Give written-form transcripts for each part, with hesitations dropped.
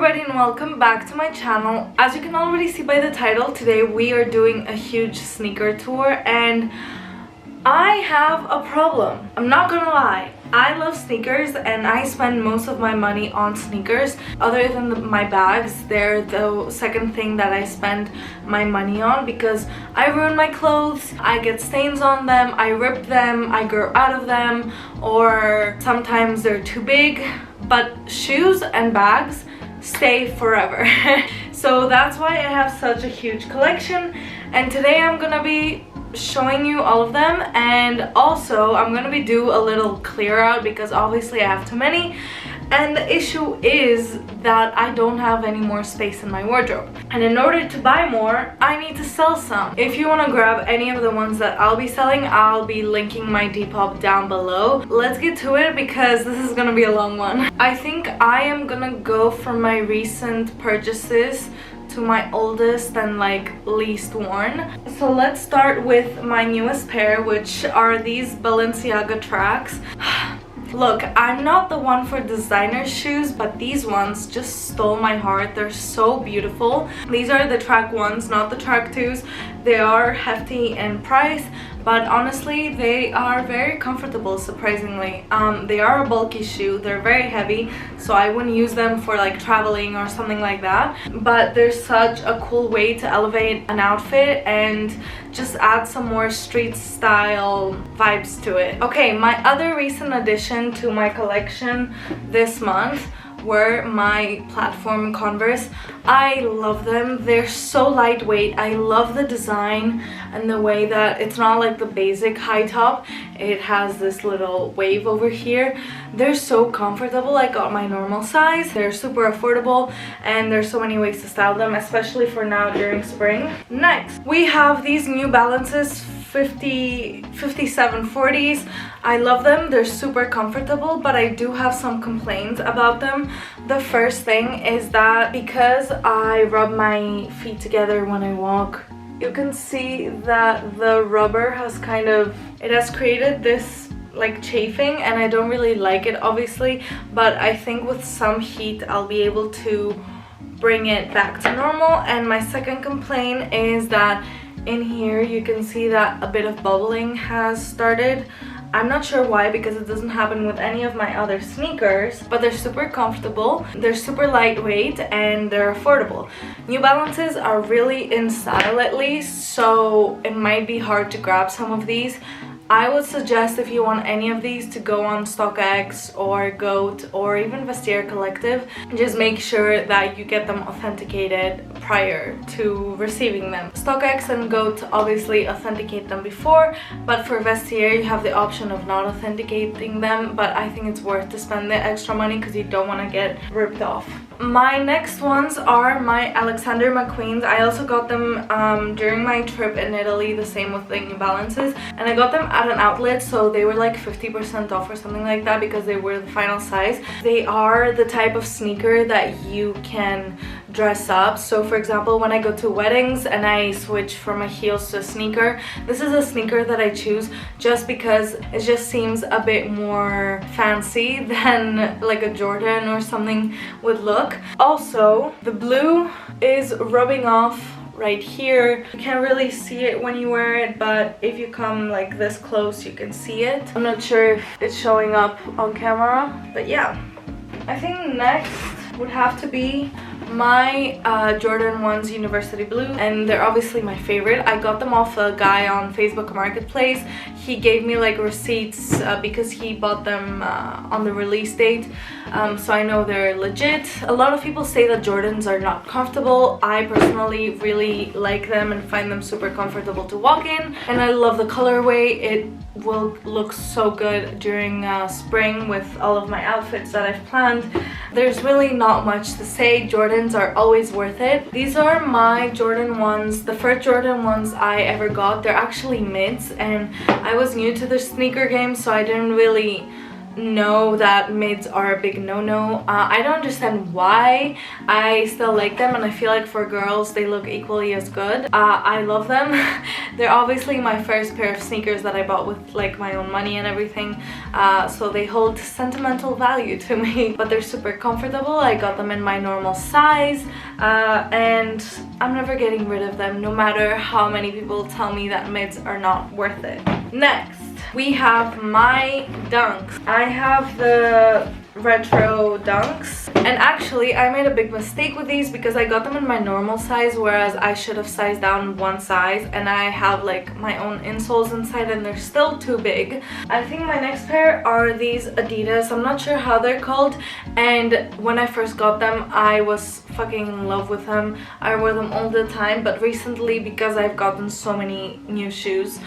everybody and welcome back to my channel. As you can already see by the title, today we are doing a huge sneaker tour and I have a problem. I'm not gonna lie. I love sneakers and I spend most of my money on sneakers. Other than my bags, they're the second thing that I spend my money on because I ruin my clothes, I get stains on them, I rip them, I grow out of them, or sometimes they're too big. But shoes and bags stay forever. So that's why I have such a huge collection, and today I'm gonna be showing you all of them, and also I'm gonna be do a little clear out because obviously I have too many, and the issue is that I don't have any more space in my wardrobe, and in order to buy more I need to sell some. If you want to grab any of the ones that I'll be selling, I'll be linking my Depop down below. Let's get to it because this is gonna be a long one. I think I am gonna go from my recent purchases to my oldest and like least worn. So let's start with my newest pair, which are these Balenciaga tracks. Look, I'm not the one for designer shoes, but these ones just stole my heart. They're so beautiful. These are the track ones, not the track twos. They are hefty in price, but honestly they are very comfortable, surprisingly. They are a bulky shoe, they're very heavy, so I wouldn't use them for like traveling or something like that, but they're such a cool way to elevate an outfit and just add some more street style vibes to it. Okay, my other recent addition to my collection this month were my platform Converse. I love them. They're so lightweight. I love the design and the way that it's not like the basic high top. It has this little wave over here. They're so comfortable. I got my normal size. They're super affordable and there's so many ways to style them, especially for now during spring. Next, we have these New Balances 5740s. I love them. They're super comfortable, but I do have some complaints about them. The first thing is that because I rub my feet together when I walk, you can see that the rubber has it has created this like chafing, and I don't really like it obviously, but I think with some heat I'll be able to bring it back to normal. And my second complaint is that in here you can see that a bit of bubbling has started. I'm not sure why, because it doesn't happen with any of my other sneakers, but they're super comfortable, they're super lightweight, and they're affordable. New Balances are really in style lately, so it might be hard to grab some of these. I would suggest, if you want any of these, to go on StockX or Goat or even Vestiaire Collective. Just make sure that you get them authenticated prior to receiving them. StockX and Goat obviously authenticate them before, but for Vestiaire you have the option of not authenticating them, but I think it's worth to spend the extra money because you don't want to get ripped off. My next ones are my Alexander McQueen's. I also got them during my trip in Italy, the same with the New Balances, and I got them at an outlet, so they were like 50% off or something like that because they were the final size. They are the type of sneaker that you can dress up. So for example, when I go to weddings and I switch from a heels to a sneaker, this is a sneaker that I choose just because it just seems a bit more fancy than like a Jordan or something would look. Also, the blue is rubbing off right here. You can't really see it when you wear it, but if you come like this close you can see it. I'm not sure if it's showing up on camera, but yeah. I think next would have to be my Jordan 1s University Blue, and they're obviously my favorite. I got them off a guy on Facebook Marketplace. He gave me like receipts because he bought them on the release date, so I know they're legit. A lot of people say that Jordans are not comfortable. I personally really like them and find them super comfortable to walk in, and I love the colorway. It will look so good during spring with all of my outfits that I've planned. There's really not much to say. Jordans are always worth it. These are my Jordan 1s, the first Jordan 1s I ever got. They're actually mids, and I was new to the sneaker game, so I didn't really know that mids are a big no-no. I don't understand why. I still like them, and I feel like for girls they look equally as good. I love them. They're obviously my first pair of sneakers that I bought with like my own money and everything, so they hold sentimental value to me. But they're super comfortable. I got them in my normal size, and I'm never getting rid of them, no matter how many people tell me that mids are not worth it. Next, we have my dunks. I have the retro dunks, and actually I made a big mistake with these because I got them in my normal size, whereas I should have sized down one size, and I have like my own insoles inside and they're still too big. I think my next pair are these Adidas. I'm not sure how they're called, and when I first got them I was fucking in love with them. I wear them all the time, but recently, because I've gotten so many new shoes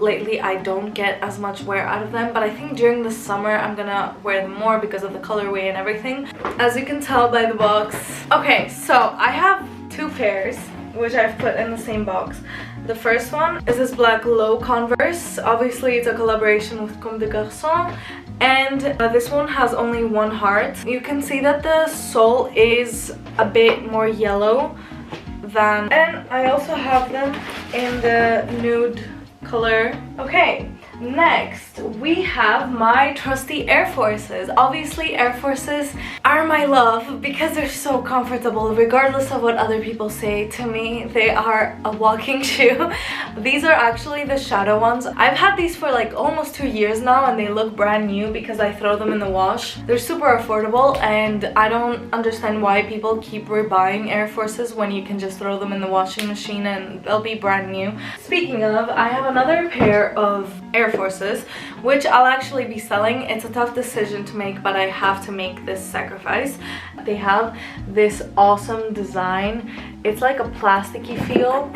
lately, I don't get as much wear out of them, but I think during the summer I'm gonna wear them more because of the colorway and everything, as you can tell by the box. Okay, so I have two pairs which I've put in the same box. The first one is this black low Converse. Obviously it's a collaboration with Garçons, and this one has only one heart. You can see that the sole is a bit more yellow than, and I also have them in the nude color. Okay, next we have my trusty Air Forces. Obviously Air Forces are my love because they're so comfortable. Regardless of what other people say to me, they are a walking shoe. These are actually the shadow ones. I've had these for like almost 2 years now, and they look brand new because I throw them in the wash. They're super affordable, and I don't understand why people keep rebuying Air Forces when you can just throw them in the washing machine and they'll be brand new. Speaking of, I have another pair of Air Forces which I'll actually be selling. It's a tough decision to make, but I have to make this sacrifice. They have this awesome design. It's like a plasticky feel,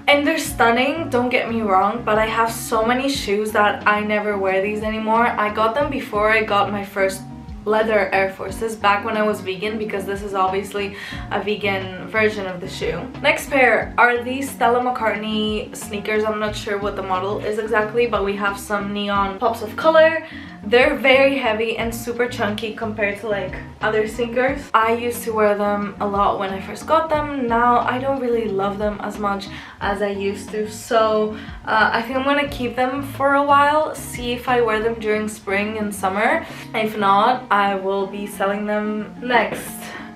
and they're stunning, don't get me wrong, but I have so many shoes that I never wear these anymore. I got them before I got my first leather Air Forces, back when I was vegan, because this is obviously a vegan version of the shoe. Next pair are these Stella McCartney sneakers. I'm not sure what the model is exactly, but we have some neon pops of color. They're very heavy and super chunky compared to like other sneakers. I used to wear them a lot when I first got them. Now I don't really love them as much as I used to, so I think I'm gonna keep them for a while, see if I wear them during spring and summer. If not, I will be selling them. Next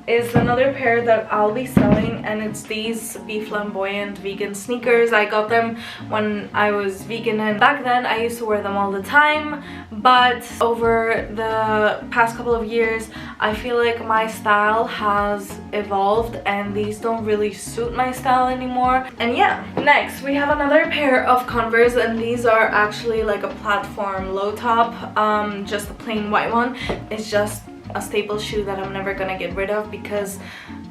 is another pair that I'll be selling, and it's these Be Flamboyant vegan sneakers. I got them when I was vegan, and back then I used to wear them all the time, but over the past couple of years I feel like my style has evolved and these don't really suit my style anymore. And yeah, next we have another pair of Converse, and these are actually like a platform low top, just a plain white one. It's just a staple shoe that I'm never gonna get rid of because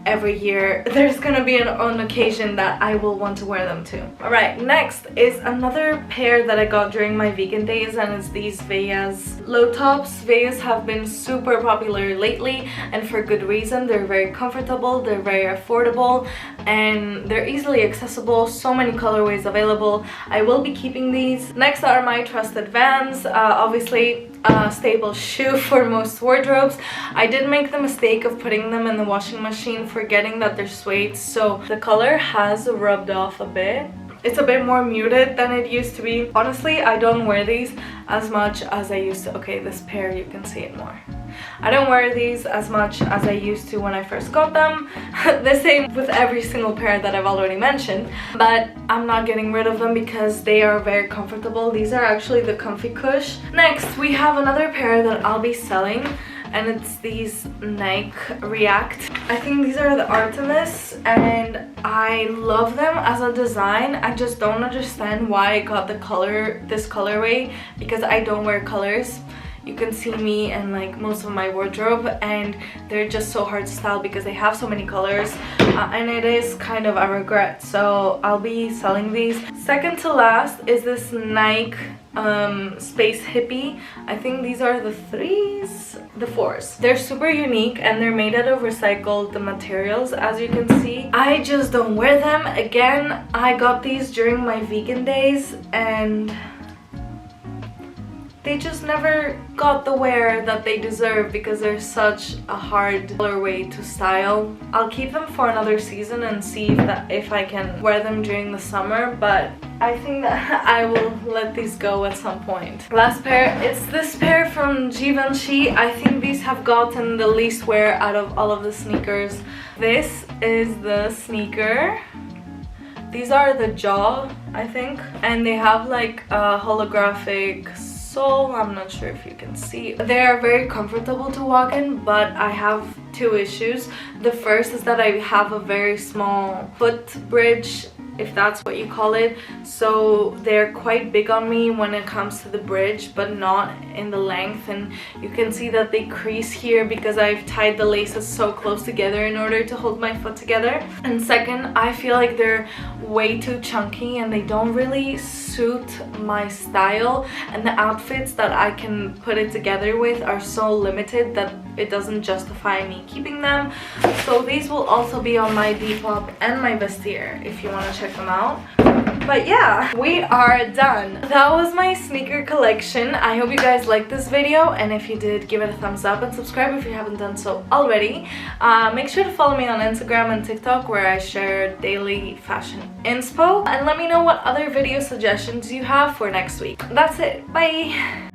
every year there's gonna be an occasion that I will want to wear them too. Alright, next is another pair that I got during my vegan days, and it's these Vejas low tops. Vejas have been super popular lately, and for good reason. They're very comfortable, they're very affordable, and they're easily accessible. So many colorways available. I will be keeping these. Next are my trusted Vans. Obviously a staple shoe for most wardrobes. I did make the mistake of putting them in the washing machine, forgetting that they're suede, so the color has rubbed off a bit. It's a bit more muted than it used to be. Honestly, I don't wear these as much as I used to. Okay, this pair, you can see it more. I don't wear these as much as I used to when I first got them. The same with every single pair that I've already mentioned, but I'm not getting rid of them because they are very comfortable. These are actually the Comfy Cush. Next, we have another pair that I'll be selling, and it's these Nike React. I think these are the Artemis, and I love them as a design. I just don't understand why I got the color, this colorway, because I don't wear colors. You can see me and like most of my wardrobe, and they're just so hard to style because they have so many colors, and it is kind of a regret, so I'll be selling these. Second to last is this Nike Space Hippie. I think these are the fours. They're super unique and they're made out of recycled materials, as you can see. I just don't wear them. Again, I got these during my vegan days, and they just never got the wear that they deserve because they're such a hard colorway to style. I'll keep them for another season and see if I can wear them during the summer, but I think that I will let these go at some point. Last pair, it's this pair from Givenchy. I think these have gotten the least wear out of all of the sneakers. This is the sneaker. These are the jaw, I think, and they have like a holographic sole. I'm not sure if you can see. They are very comfortable to walk in, but I have two issues. The first is that I have a very small foot bridge, if that's what you call it, so they're quite big on me when it comes to the bridge, but not in the length, and you can see that they crease here because I've tied the laces so close together in order to hold my foot together. And second, I feel like they're way too chunky and they don't really suit my style, and the outfits that I can put it together with are so limited that it doesn't justify me keeping them. So these will also be on my Depop and my Vestiaire if you want to check them out. But yeah, we are done. That was my sneaker collection. I hope you guys liked this video, and if you did, give it a thumbs up and subscribe if you haven't done so already. Make sure to follow me on Instagram and TikTok where I share daily fashion inspo, and let me know what other video suggestions you have for next week. That's it. Bye!